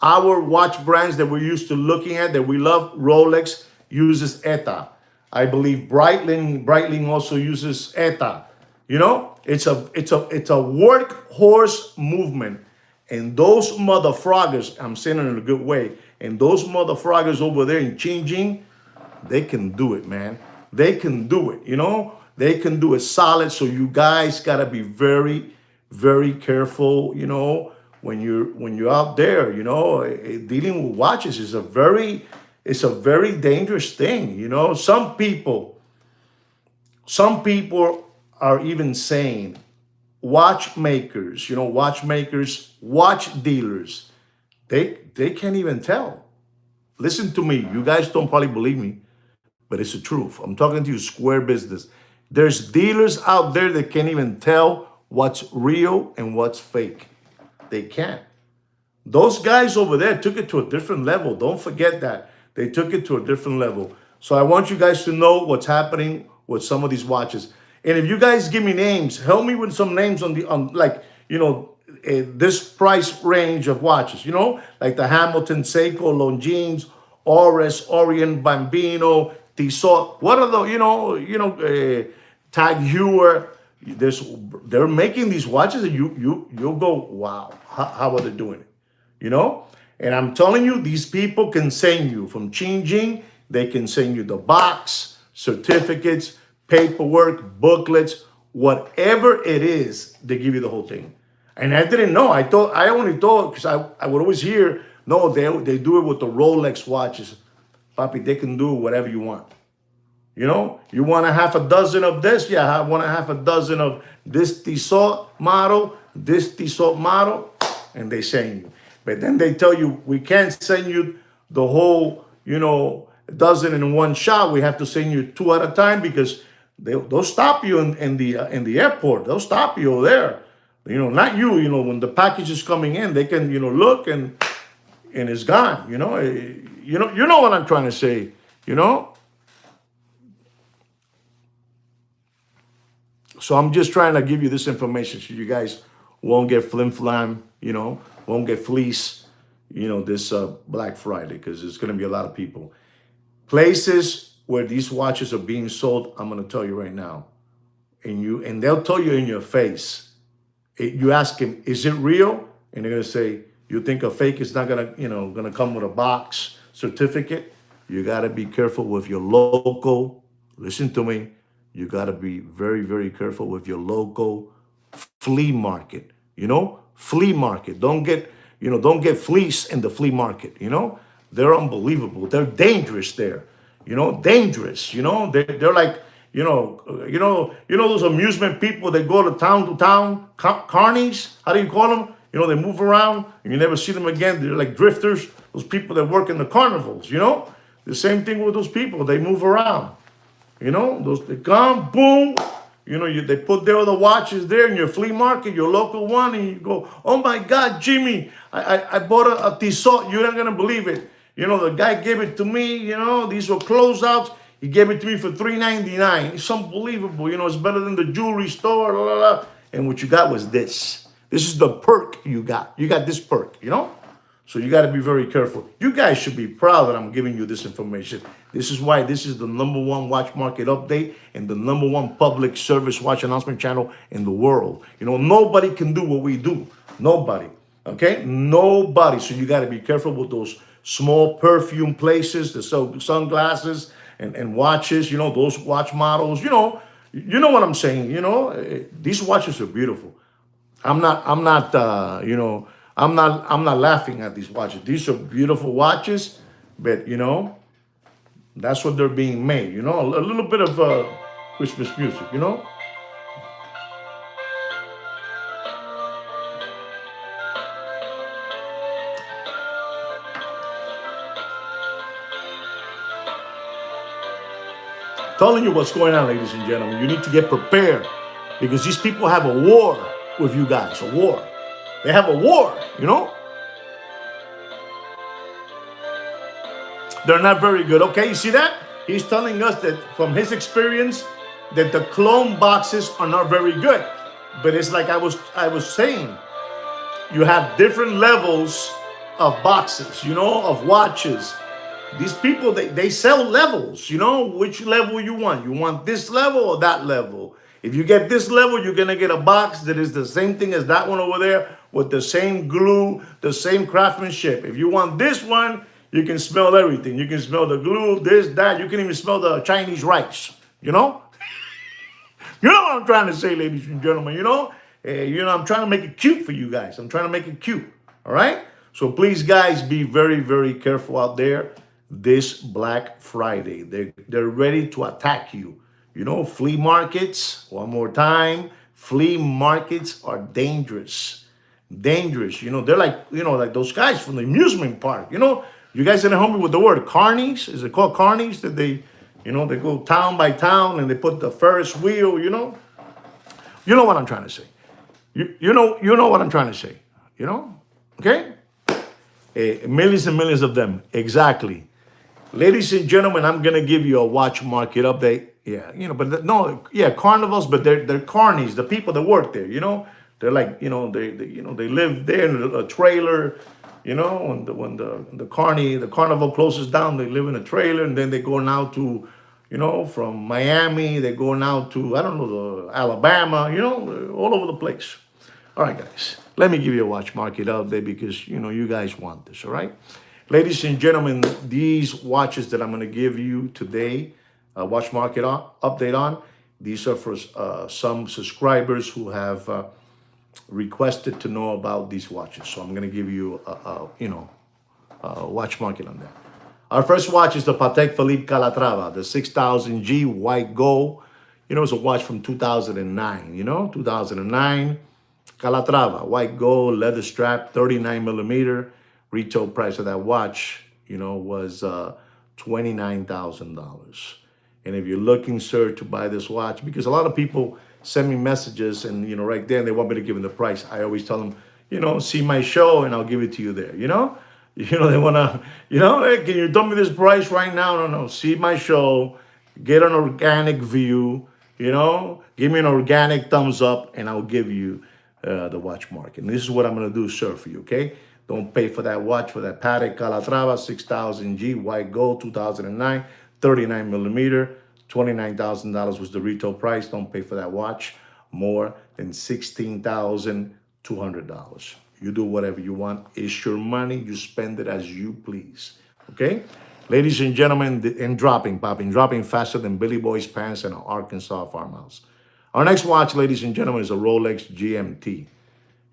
our watch brands that we're used to looking at, that we love, Rolex uses ETA. I believe Breitling also uses ETA. It's a workhorse movement. And those motherfroggers, I'm saying it in a good way, and those motherfroggers over there in Xinjiang, they can do it, man. They can do it, They can do it solid. So you guys got to be very, very careful, when you're out there, dealing with watches is a very dangerous thing. Some people are even saying watchmakers, watch dealers, they can't even tell. Listen to me. You guys don't probably believe me, but it's the truth. I'm talking to you square business. There's dealers out there that can't even tell what's real and what's fake. They can't. Those guys over there took it to a different level. Don't forget that. They took it to a different level. So I want you guys to know what's happening with some of these watches. And if you guys give me names, help me with some names on like, this price range of watches, like the Hamilton, Seiko, Longines, Oris, Orient, Bambino, Tissot. What are the, Tag Heuer. They're making these watches and you'll go, wow, how are they doing it? And I'm telling you, these people can send you from Xinjiang, they can send you the box, certificates, paperwork, booklets, whatever it is, they give you the whole thing. And I didn't know. I only thought, because I would always hear, no, they do it with the Rolex watches. Papi, they can do whatever you want. You want a half a dozen of this? Yeah, I want a half a dozen of this Tissot model, and they send you. But then they tell you, we can't send you the whole, dozen in one shot. We have to send you two at a time because they'll stop you in the airport. They'll stop you there. Not you, when the package is coming in, they can, look and it's gone. You know what I'm trying to say, So I'm just trying to give you this information so you guys won't get flim-flam, won't get fleece, this Black Friday, because there's going to be a lot of people. Places where these watches are being sold, I'm going to tell you right now. And they'll tell you in your face. You ask them, is it real? And they're going to say, you think a fake is not going to come with a box certificate? You got to be careful with your local, listen to me, you got to be very, very careful with your local flea market, flea market. Don't get fleeced in the flea market, They're unbelievable. They're dangerous there, dangerous, they're like, those amusement people that go to town, carnies, how do you call them? They move around and you never see them again. They're like drifters, those people that work in the carnivals, The same thing with those people. They move around. They come, boom. They put their other watches there in your flea market, your local one, and you go, oh my God, Jimmy, I bought a Tissot. You're not gonna believe it. The guy gave it to me. These were closeouts. He gave it to me for $3.99. It's unbelievable. It's better than the jewelry store. Blah, blah, blah. And what you got was this. This is the perk you got. You got this perk. So you got to be very careful. You guys should be proud that I'm giving you this information. This is why this is the #1 watch market update and the #1 public service watch announcement channel in the world. Nobody can do what we do. Nobody. Okay? Nobody. So you got to be careful with those small perfume places, the sunglasses and watches, those watch models. You know what I'm saying. These watches are beautiful. I'm not laughing at these watches. These are beautiful watches, but that's what they're being made. A little bit of Christmas music. Telling you what's going on, ladies and gentlemen. You need to get prepared because these people have a war with you guys. A war. They have a war, They're not very good. Okay, you see that? He's telling us that from his experience that the clone boxes are not very good. But it's like I was saying, you have different levels of boxes, of watches. These people, they sell levels, which level you want. You want this level or that level. If you get this level, you're going to get a box that is the same thing as that one over there with the same glue, the same craftsmanship. If you want this one, you can smell everything. You can smell the glue, this, that. You can even smell the Chinese rice, You know what I'm trying to say, ladies and gentlemen, I'm trying to make it cute for you guys. I'm trying to make it cute. All right? So please, guys, be very, very careful out there this Black Friday. They're ready to attack you. Flea markets, one more time, flea markets are dangerous. Dangerous. They're like those guys from the amusement park. You guys didn't help me with the word carnies. Is it called carnies? That they go town by town and they put the Ferris wheel. You know what I'm trying to say. You know what I'm trying to say. Okay? Millions and millions of them. Exactly. Ladies and gentlemen, I'm gonna give you a watch market update. Yeah, but no, yeah, carnivals, but they're carnies, the people that work there. They're like, they live there in a trailer. When the carnival closes down, they live in a trailer, and then they go now to, from Miami, they go now to, I don't know, Alabama. All over the place. All right, guys, let me give you a watch market update because, you guys want this, all right? Ladies and gentlemen, these watches that I'm going to give you today, watch market update on, these are for some subscribers who have requested to know about these watches. So I'm going to give you a watch market on that. Our first watch is the Patek Philippe Calatrava, the 6000G white gold. It's a watch from 2009, 2009. Calatrava, white gold, leather strap, 39 millimeter. Retail price of that watch, was $29,000. And if you're looking, sir, to buy this watch, because a lot of people send me messages and, right there, and they want me to give them the price. I always tell them, see my show and I'll give it to you there, They want to, hey, can you tell me this price right now? No, see my show, get an organic view, give me an organic thumbs up and I'll give you the watch market. And this is what I'm going to do, sir, for you, okay? Don't pay for that watch, for that Patek Calatrava 6000G white gold 2009, 39 millimeter, $29,000 was the retail price. Don't pay for that watch more than $16,200. You do whatever you want. It's your money. You spend it as you please. Okay? Ladies and gentlemen, and dropping faster than Billy Boy's pants in an Arkansas farmhouse. Our next watch, ladies and gentlemen, is a Rolex GMT.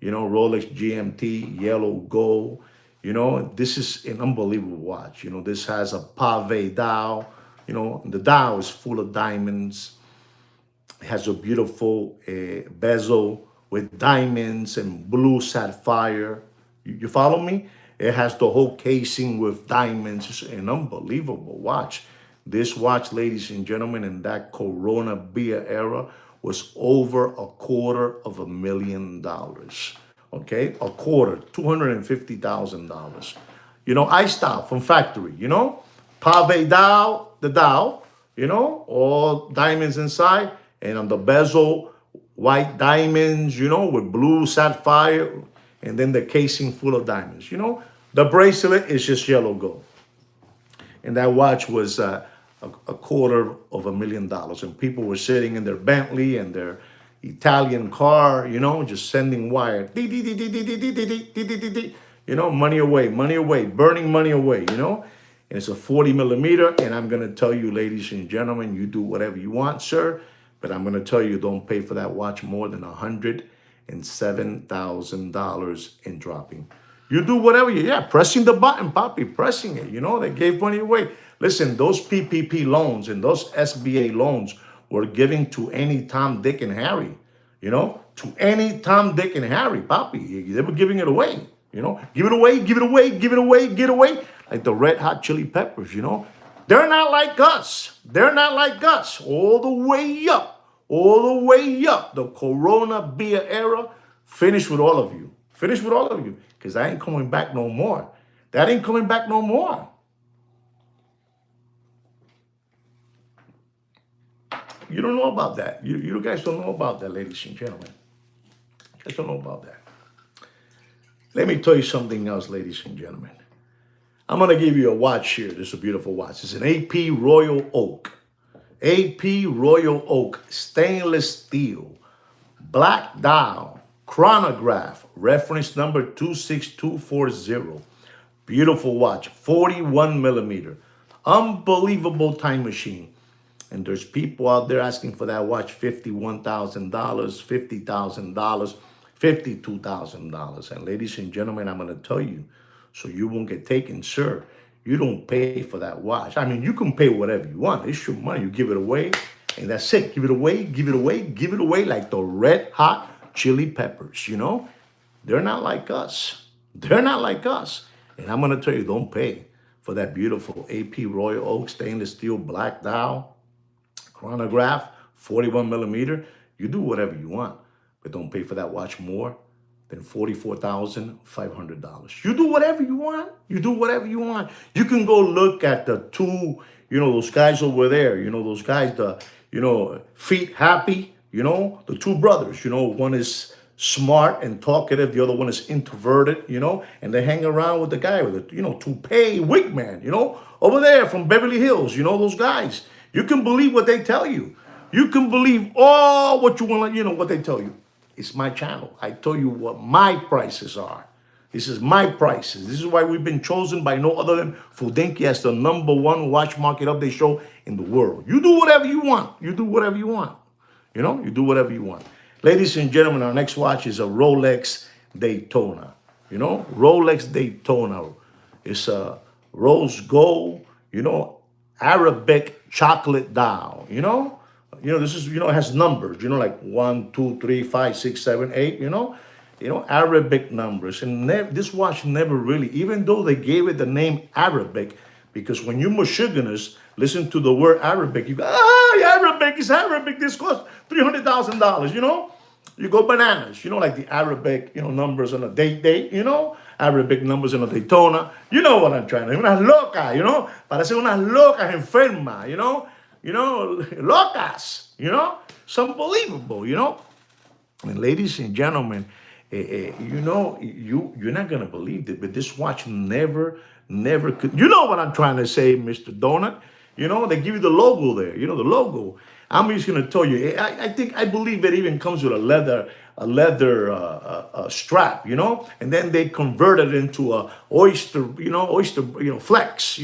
Rolex GMT, yellow gold. This is an unbelievable watch. This has a pave dial. The dial is full of diamonds. It has a beautiful bezel with diamonds and blue sapphire. You follow me? It has the whole casing with diamonds. It's an unbelievable watch. This watch, ladies and gentlemen, in that Corona beer era, was over $250,000. Okay, a quarter, $250,000. I style from factory. Pave dial, the dial. All diamonds inside, and on the bezel, white diamonds. With blue sapphire, and then the casing full of diamonds. The bracelet is just yellow gold, and that watch was a $250,000, and people were sitting in their Bentley and their Italian car, just sending wire, money away, burning money away, and it's a 40 millimeter. And I'm going to tell you, ladies and gentlemen, you do whatever you want, sir, but I'm going to tell you, don't pay for that watch more than $107,000 in dropping. You do whatever pressing the button, Poppy, pressing it. They gave money away. Listen, those PPP loans and those SBA loans were giving to any Tom, Dick, and Harry. To any Tom, Dick, and Harry, Poppy. They were giving it away. Give it away, give it away, give it away, get away. Like the Red Hot Chili Peppers, They're not like us. They're not like us. All the way up. All the way up. The Corona beer era. Finish with all of you. Finish with all of you. Because I ain't coming back no more. That ain't coming back no more. You don't know about that. You guys don't know about that, ladies and gentlemen. You guys don't know about that. Let me tell you something else, ladies and gentlemen. I'm going to give you a watch here. This is a beautiful watch. It's an AP Royal Oak. AP Royal Oak, stainless steel, black dial, chronograph, reference number 26240. Beautiful watch, 41 millimeter. Unbelievable time machine. And there's people out there asking for that watch $51,000, $50,000, $52,000. And ladies and gentlemen, I'm going to tell you, so you won't get taken, sir. You don't pay for that watch. I mean, you can pay whatever you want. It's your money. You give it away, and that's it. Give it away, give it away, give it away like the red hot chili peppers, you know? They're not like us. They're not like us. And I'm going to tell you, don't pay for that beautiful AP Royal Oak stainless steel black dial chronograph, 41 millimeter. You do whatever you want, but don't pay for that watch more than $44,500. You do whatever you want. You do whatever you want. You can go look at the two, those guys over there, those guys, Feet Happy, the two brothers, one is smart and talkative, the other one is introverted, and they hang around with the guy with the, toupee wig man, over there from Beverly Hills, those guys. You can believe what they tell you. You can believe all what you want, what they tell you. It's my channel. I tell you what my prices are. This is my prices. This is why we've been chosen by no other than Fudenki as the #1 watch market update show in the world. You do whatever you want. You do whatever you want. You do whatever you want. Ladies and gentlemen, our next watch is a Rolex Daytona. Rolex Daytona. It's a rose gold, Arabic chocolate dial, this is, it has numbers, like 1, 2, 3, 5, 6, 7, 8, Arabic numbers. And this watch never really, even though they gave it the name Arabic, because when you Michiganers listen to the word Arabic, you go, Arabic is Arabic. This costs $300,000, You go bananas, like the Arabic, numbers on a date, Arabic numbers in a Daytona. You know what I'm trying to, unas locas, parece unas locas enfermas, locas, it's unbelievable, And ladies and gentlemen, you're not going to believe it, but this watch never could. You know what I'm trying to say, Mr. Donut? They give you the logo there, the logo. I'm just going to tell you, I believe it even comes with a leather strap, and then they convert it into a oyster flex,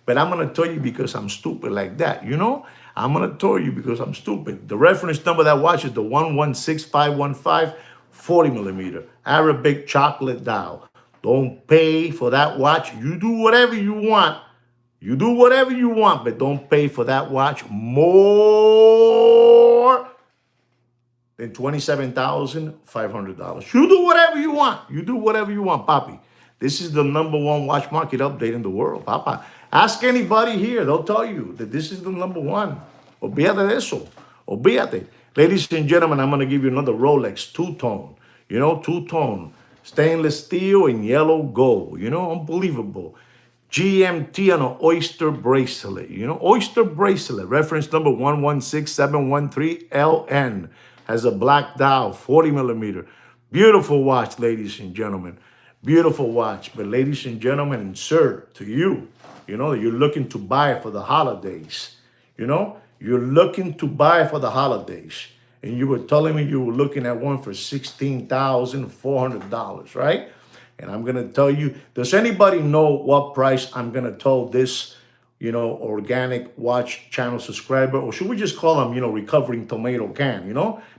But I'm going to tell you because I'm stupid like that, I'm going to tell you because I'm stupid. The reference number of that watch is the 116515 40 millimeter Arabic chocolate dial. Don't pay for that watch. You do whatever you want. You do whatever you want, but don't pay for that watch more than $27,500. You do whatever you want. You do whatever you want, Papi. This is the #1 watch market update in the world, Papa. Ask anybody here. They'll tell you that this is the #1. Olvídate de eso. Olvídate. Ladies and gentlemen, I'm going to give you another Rolex two-tone. Two-tone. Stainless steel and yellow gold. Unbelievable. GMT on an oyster bracelet. Oyster bracelet. Reference number 116713LN. Has a black dial, 40 millimeter. Beautiful watch, ladies and gentlemen. Beautiful watch. But ladies and gentlemen, and sir, to you, that you're looking to buy for the holidays. You're looking to buy for the holidays. And you were telling me you were looking at one for $16,400, right? And I'm going to tell you, does anybody know what price I'm going to tell this, organic watch channel subscriber? Or should we just call him, recovering tomato can,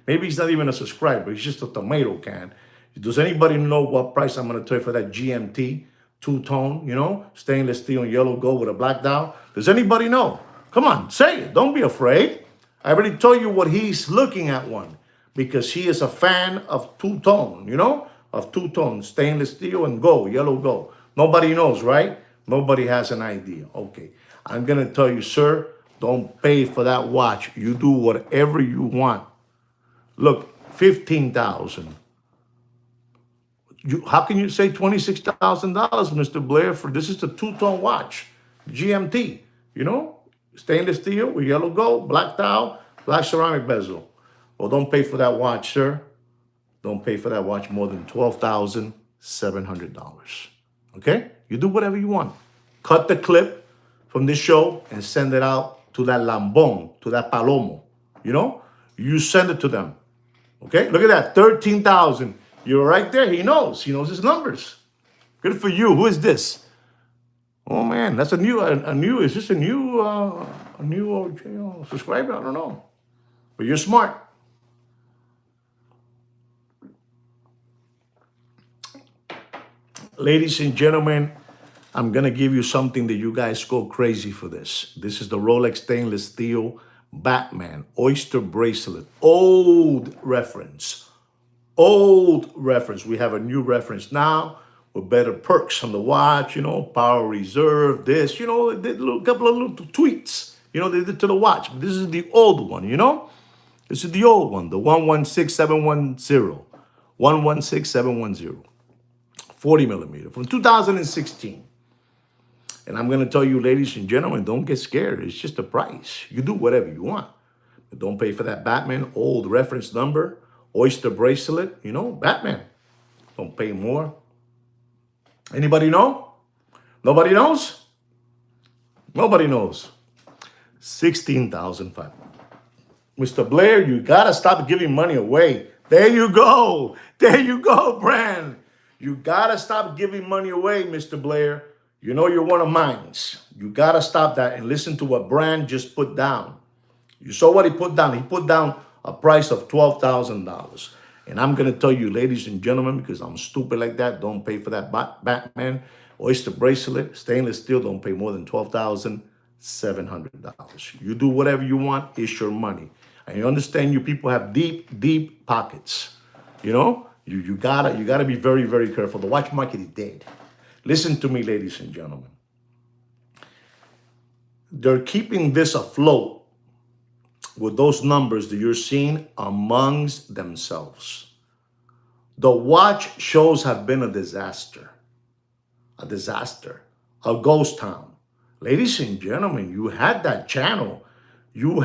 Maybe he's not even a subscriber. He's just a tomato can. Does anybody know what price I'm going to tell you for that GMT two-tone, stainless steel and yellow gold with a black dial? Does anybody know? Come on, say it. Don't be afraid. I already told you what he's looking at one because he is a fan of two-tone, of two-tone, stainless steel and gold, yellow gold. Nobody knows, right? Nobody has an idea. Okay, I'm going to tell you, sir, don't pay for that watch. You do whatever you want. Look, $15,000. How can you say $26,000, Mr. Blair, for this is the two-tone watch, GMT, stainless steel with yellow gold, black dial, black ceramic bezel. Well, don't pay for that watch, sir. Don't pay for that watch more than $12,700. Okay? You do whatever you want. Cut the clip from this show and send it out to that lambón, to that palomo. You send it to them. Okay? Look at that, 13,000. You're right there. He knows. He knows his numbers. Good for you. Who is this? Oh man, that's a new. Is this a new subscriber? I don't know. But you're smart. Ladies and gentlemen, I'm gonna give you something that you guys go crazy for this. This is the Rolex stainless steel Batman Oyster bracelet. Old reference. Old reference. We have a new reference now with better perks on the watch, power reserve, this, they did a couple of little tweaks, they did to the watch. But this is the old one. This is the old one, the 116710. 116710. 40 millimeter from 2016. And I'm going to tell you, ladies and gentlemen, don't get scared. It's just a price. You do whatever you want. But don't pay for that Batman old reference number, Oyster bracelet, Batman. Don't pay more. Anybody know? Nobody knows? Nobody knows. 16,500. Mr. Blair, you got to stop giving money away. There you go. There you go, Brand. You got to stop giving money away, Mr. Blair. You know you're one of mine. You got to stop that and listen to what Brand just put down. You saw what he put down. He put down a price of $12,000. And I'm going to tell you, ladies and gentlemen, because I'm stupid like that, don't pay for that Batman Oyster bracelet, stainless steel. Don't pay more than $12,700. You do whatever you want. It's your money. And you understand you people have deep, deep pockets. You gotta be very, very careful. The watch market is dead. Listen to me, ladies and gentlemen. They're keeping this afloat with those numbers that you're seeing amongst themselves. The watch shows have been a disaster. A disaster. A ghost town. Ladies and gentlemen, you had that channel. With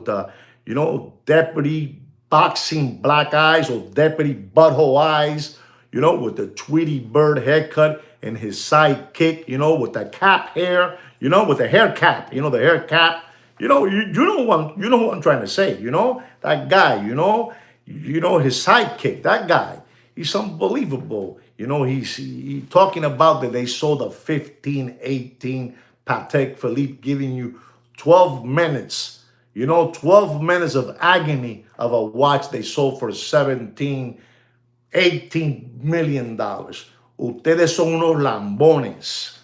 the, Deputy Boxing Black Eyes or Deputy Butthole Eyes, with the Tweety Bird haircut and his sidekick, with the cap hair, with the hair cap, the hair cap. You know what I'm trying to say, that guy, his sidekick, that guy, he's unbelievable. He's talking about that they sold a 1518 Patek Philippe, giving you 12 minutes, 12 minutes of agony of a watch they sold for $17, $18 million. Ustedes son unos lambones,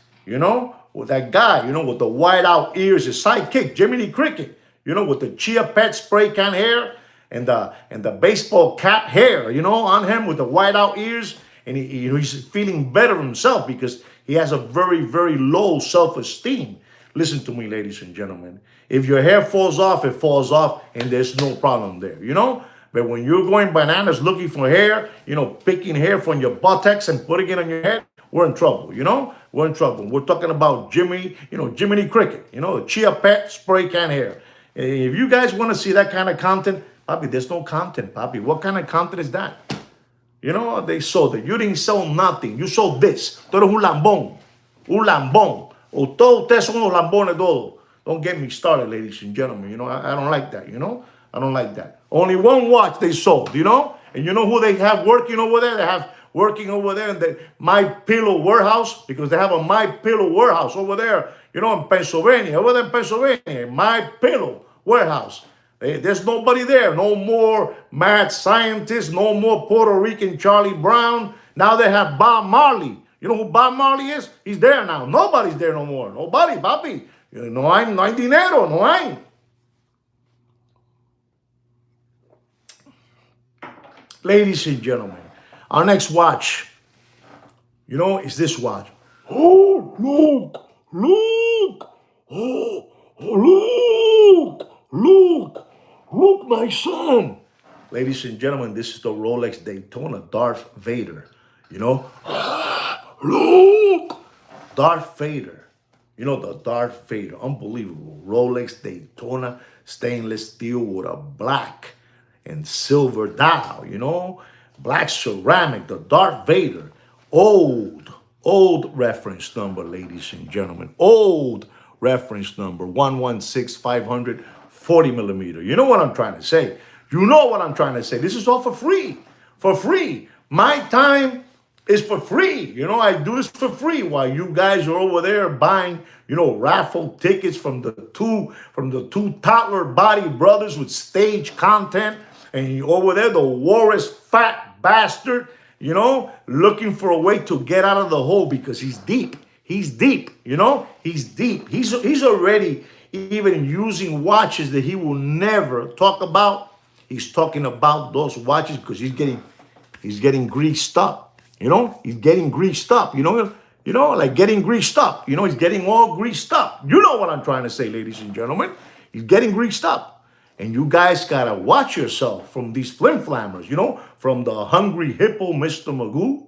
with that guy, with the white out ears, his sidekick, Jiminy Cricket, with the Chia Pet spray can hair and the baseball cap hair, on him with the white out ears. And he's feeling better himself because he has a very, very low self-esteem. Listen to me, ladies and gentlemen. If your hair falls off, it falls off, and there's no problem there, But when you're going bananas looking for hair, picking hair from your buttocks and putting it on your head, we're in trouble, We're in trouble. We're talking about Jiminy Cricket, the Chia Pet spray can hair. If you guys want to see that kind of content, Papi, there's no content, Papi. What kind of content is that? They sold it. You didn't sell nothing. You sold this. Tú eres un lambón. Un lambón. Todos ustedes son unos lambones todos. Don't get me started, ladies and gentlemen. I don't like that, I don't like that. Only one watch they sold, And you know who they have working over there? They have working over there in the My Pillow warehouse, because they have a My Pillow warehouse over there, in Pennsylvania. Over there in Pennsylvania, My Pillow warehouse. There's nobody there. No more mad scientists. No more Puerto Rican Charlie Brown. Now they have Bob Marley. You know who Bob Marley is? He's there now. Nobody's there no more. Nobody, papi. No hay dinero. No hay. Ladies and gentlemen, our next watch, is this watch. Oh, look. Look, my son. Ladies and gentlemen, this is the Rolex Daytona Darth Vader. Look, Darth Vader. The Darth Vader. Unbelievable. Rolex Daytona stainless steel with a black and silver dial, black ceramic, the Darth Vader. Old reference number, ladies and gentlemen. Old reference number, 116500, 40 millimeter. You know what I'm trying to say. This is all for free. For free. My time is for free. I do this for free while you guys are over there buying, raffle tickets from the two toddler body brothers with stage content. And over there, the Warris fat bastard you know, looking for a way to get out of the hole because he's deep. He's deep, you know, he's deep. He's already even using watches that he will never talk about. He's talking about those watches because he's getting greased up. You know, he's getting greased up. Like getting greased up. You know, he's getting all greased up. You know what I'm trying to say, ladies and gentlemen. He's getting greased up. And you guys gotta watch yourself from these flim flammers, from the hungry hippo, Mr. Magoo,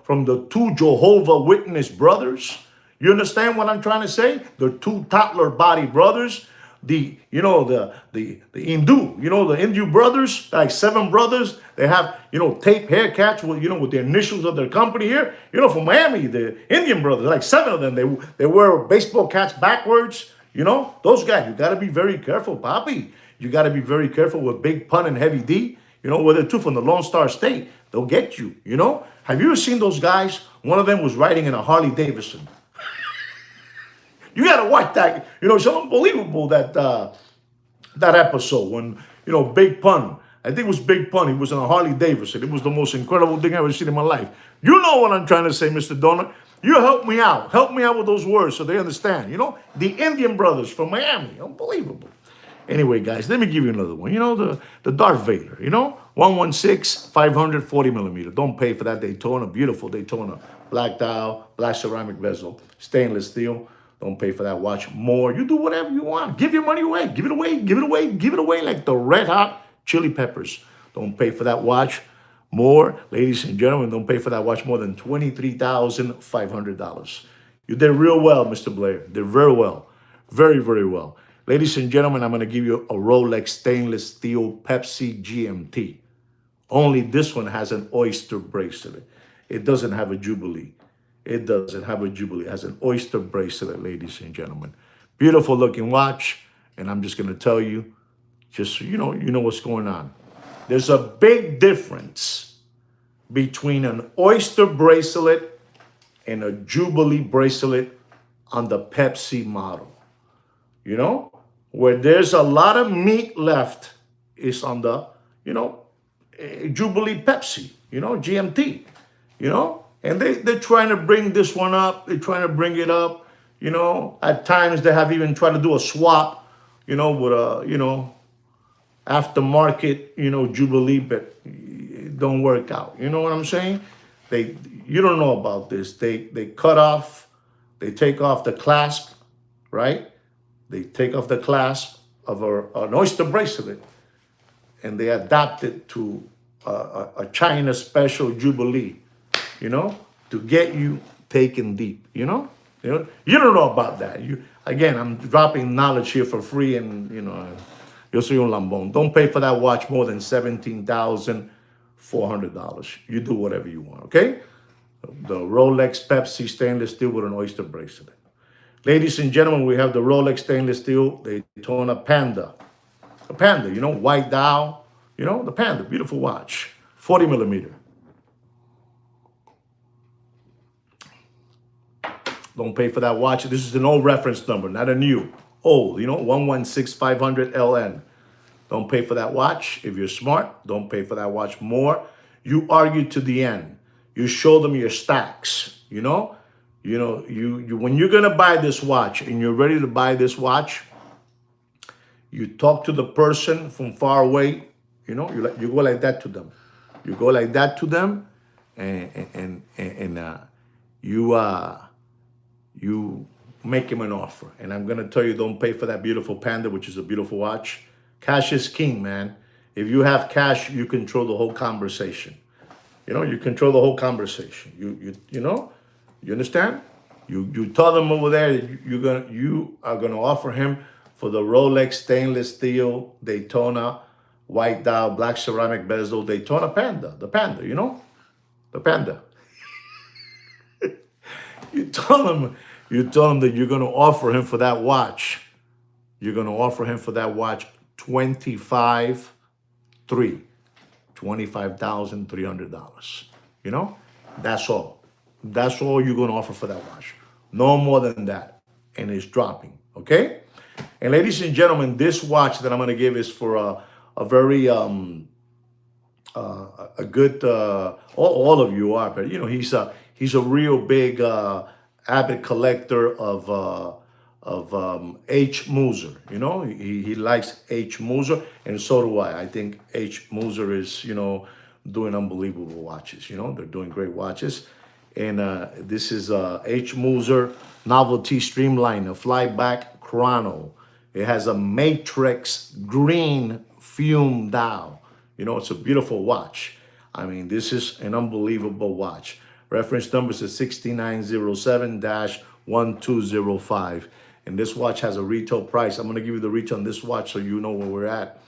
from the two Jehovah Witness brothers. You understand what I'm trying to say? The two toddler body brothers, the Hindu, the Hindu brothers, like 7 brothers. They have, tape haircuts with the initials of their company here. From Miami, the Indian brothers, like 7 of them. They wear baseball caps backwards. Those guys, you got to be very careful, Poppy. You got to be very careful with Big Pun and Heavy D. Where they're two from the Lone Star State. They'll get you, Have you ever seen those guys? One of them was riding in a Harley Davidson. You got to watch that. It's unbelievable that episode when, Big Pun, I think it was Big Pun, he was in a Harley Davidson. It was the most incredible thing I've ever seen in my life. You know what I'm trying to say, Mr. Donut. You help me out. Help me out with those words so they understand. The Indian brothers from Miami. Unbelievable. Anyway, guys, let me give you another one. The Darth Vader, 116, 540 millimeter. Don't pay for that Daytona. Beautiful Daytona. Black dial, black ceramic bezel, stainless steel. Don't pay for that watch more. You do whatever you want. Give your money away. Give it away. Give it away. Give it away like the red hot chili peppers. Don't pay for that watch more. Ladies and gentlemen, don't pay for that watch more than $23,500. You did real well, Mr. Blair. Did very well. Very, very well. Ladies and gentlemen, I'm going to give you a Rolex stainless steel Pepsi GMT. Only this one has an oyster bracelet. It doesn't have a Jubilee. It doesn't have a Jubilee. It has an oyster bracelet, ladies and gentlemen. Beautiful looking watch. And I'm just going to tell you, just so you know what's going on. There's a big difference between an oyster bracelet and a Jubilee bracelet on the Pepsi model. Where there's a lot of meat left is on the, Jubilee Pepsi, GMT, And they're trying to bring this one up. They're trying to bring it up. At times they have even tried to do a swap, with a, aftermarket, Jubilee, but it don't work out. You know what I'm saying? You don't know about this. They cut off, they take off the clasp, right? They take off the clasp of an oyster bracelet and they adapt it to a Chyna special Jubilee, to get you taken deep, You don't know about that. Again, I'm dropping knowledge here for free and, yo soy un lambón. Don't pay for that watch more than $17,400. You do whatever you want, okay? The Rolex Pepsi stainless steel with an oyster bracelet. Ladies and gentlemen, we have the Rolex stainless steel Daytona Panda. The Panda, white dial, the Panda, beautiful watch, 40 millimeter. Don't pay for that watch. This is an old reference number, not a new. Old, 116500 LN. Don't pay for that watch. If you're smart, don't pay for that watch more. You argue to the end. You show them your stacks, you when you're going to buy this watch and you're ready to buy this watch, you talk to the person from far away, you go like that to them. You go like that to them and you make him an offer. And I'm going to tell you, don't pay for that beautiful Panda, which is a beautiful watch. Cash is king, man. If you have cash, you control the whole conversation. You control the whole conversation. You understand? You tell them over there that you are gonna offer him for the Rolex stainless steel Daytona white dial black ceramic bezel Daytona Panda, the Panda, the Panda. You tell him that you're gonna offer him for that watch. You're gonna offer him for that watch $25,300. That's all. That's all you're gonna offer for that watch. No more than that. And it's dropping. Okay? And ladies and gentlemen, this watch that I'm gonna give is for a very a good all of you are, but he's a real big avid collector of H Moser. He likes H Moser, and so do I. I think H Moser is doing unbelievable watches. They're doing great watches, and this is H Moser Novelty Streamliner Flyback Chrono. It has a matrix green fume dial. It's a beautiful watch. I mean, this is an unbelievable watch. Reference number is 6907-1205. And this watch has a retail price. I'm going to give you the retail on this watch so you know where we're at.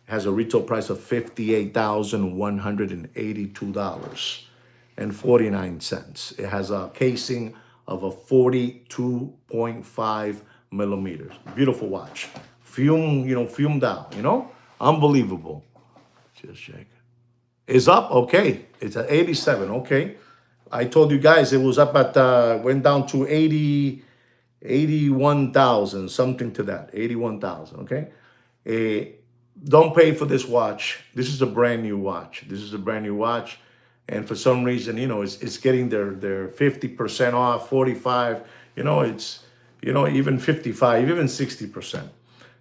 It has a retail price of $58,182.49. It has a casing of a 42.5 millimeters. Beautiful watch. Fumed out, unbelievable. Just check. It's up, okay. It's at 87, okay. I told you guys it was up at, went down to 81,000, something to that, 81,000, okay. Don't pay for this watch. This is a brand new watch. And for some reason, it's getting their 50% off, 45, it's, even 55, even 60%.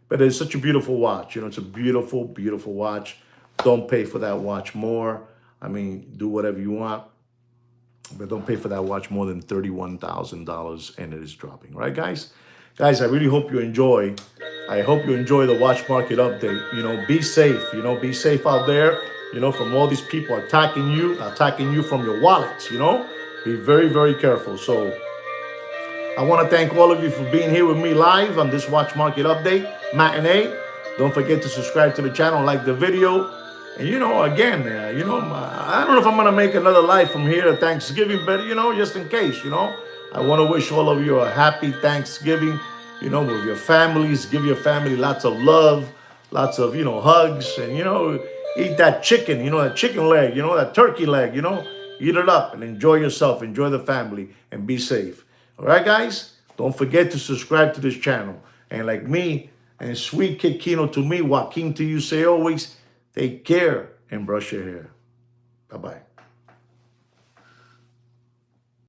But it's such a beautiful watch. It's a beautiful, beautiful watch. Don't pay for that watch more. I mean, do whatever you want, but don't pay for that watch more than $31,000, and it is dropping. Right, guys? Guys, I really hope you enjoy. I hope you enjoy the watch market update. Be safe. Be safe out there. From all these people attacking you from your wallets. Be very, very careful. So I want to thank all of you for being here with me live on this watch market update matinee. Don't forget to subscribe to the channel, like the video. And again, I don't know if I'm gonna make another live from here to Thanksgiving, but just in case, I want to wish all of you a happy Thanksgiving, with your families. Give your family lots of love, lots of hugs, and eat that chicken, that chicken leg, that turkey leg, eat it up and enjoy yourself, enjoy the family, and be safe. All right, guys, don't forget to subscribe to this channel. And like me and sweet kid Kino to me, Joaquin to you, say always. Take care and brush your hair. Bye-bye.